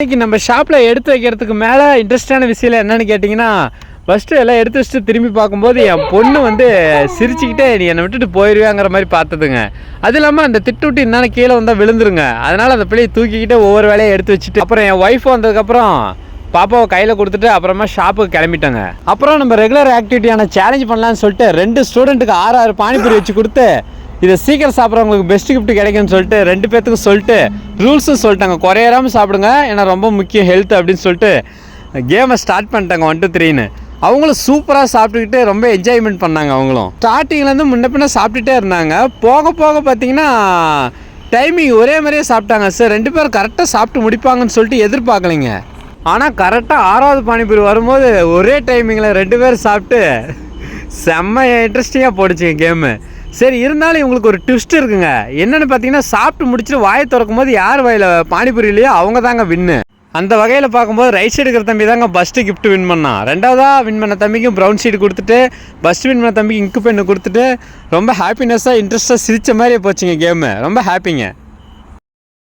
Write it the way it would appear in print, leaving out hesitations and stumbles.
இன்றைக்கி நம்ம ஷாப்பில் எடுத்து வைக்கிறதுக்கு மேலே இன்ட்ரெஸ்டான விஷயம் என்னென்னு கேட்டிங்கன்னா, ஃபஸ்ட்டு எல்லாம் எடுத்து வச்சுட்டு திரும்பி பார்க்கும்போது என் பொண்ணு வந்து சிரிச்சுக்கிட்டே நீ என்னை விட்டுட்டு போயிடுவேங்கிற மாதிரி பார்த்ததுங்க. அது இல்லாமல் அந்த திட்டு என்னென்ன கீழே வந்தால் விழுந்துருங்க. அதனால் அந்த பிள்ளையை தூக்கிக்கிட்டே ஒவ்வொரு வேலையை எடுத்து வச்சுட்டு அப்புறம் என் ஒய்ஃப் வந்ததுக்கப்புறம் பாப்பாவை கையில் கொடுத்துட்டு அப்புறமா ஷாப்புக்கு கிளம்பிட்டாங்க. அப்புறம் நம்ம ரெகுலர் ஆக்டிவிட்டியான சேலஞ்ச் பண்ணலான்னு சொல்லிட்டு 2 ஸ்டூடெண்ட்டுக்கு 6 பானிபூரி வச்சு கொடுத்து இதை சீக்கிரம் சாப்பிட்றவங்களுக்கு பெஸ்ட் கிஃப்ட் கிடைக்குன்னு சொல்லிட்டு 2 பேர்த்துக்கும் சொல்லிட்டு ரூல்ஸும் சொல்லிட்டாங்க. குறையாமல் சாப்பிடுங்க, ஏன்னா ரொம்ப முக்கியம் ஹெல்த் அப்படின்னு சொல்லிட்டு கேமை ஸ்டார்ட் பண்ணிட்டாங்க 1 2 3ன்னு. அவங்களும் சூப்பராக சாப்பிட்டுக்கிட்டு ரொம்ப என்ஜாய்மெண்ட் பண்ணாங்க. அவங்களும் ஸ்டார்டிங்லேருந்து முன்ன பின்ன சாப்பிட்டுட்டே இருந்தாங்க. போக போக பார்த்தீங்கன்னா டைமிங் ஒரே மாதிரியே சாப்பிட்டாங்க. சார் 2 பேரும் கரெக்டாக சாப்பிட்டு முடிப்பாங்கன்னு சொல்லிட்டு எதிர்பார்க்கலைங்க. ஆனால் கரெக்டாக 6வது பானிபூரி வரும்போது ஒரே டைமிங்கில் 2 பேர் சாப்பிட்டு செம்ம இன்ட்ரெஸ்டிங்காக போடுச்சுங்க கேமு. சரி, இருந்தாலும் இவங்களுக்கு ஒரு ட்விஸ்ட் இருக்குங்க. என்னென்னு பார்த்தீங்கன்னா, சாப்பிட்டு முடிச்சுட்டு வாயை திறக்கும் போது யார் வாயில் பானிபூரி இல்லையோ அவங்க தாங்க வின்னு. அந்த வகையில் பார்க்கும்போது ரைட் சைடு இருக்கிற தம்பி தாங்க ஃபஸ்ட்டு கிஃப்ட் வின் பண்ணான். 2வதாக வின் பண்ண தம்பிக்கும் ப்ரௌன் ஷீட் கொடுத்துட்டு, ஃபஸ்ட்டு வின் பண்ண தம்பிக்கு இங்கு பெண்ணு கொடுத்துட்டு ரொம்ப ஹாப்பினஸ்ஸாக இன்ட்ரெஸ்ட்டாக சிரித்த மாதிரியே போச்சுங்க கேமு. ரொம்ப ஹாப்பிங்க.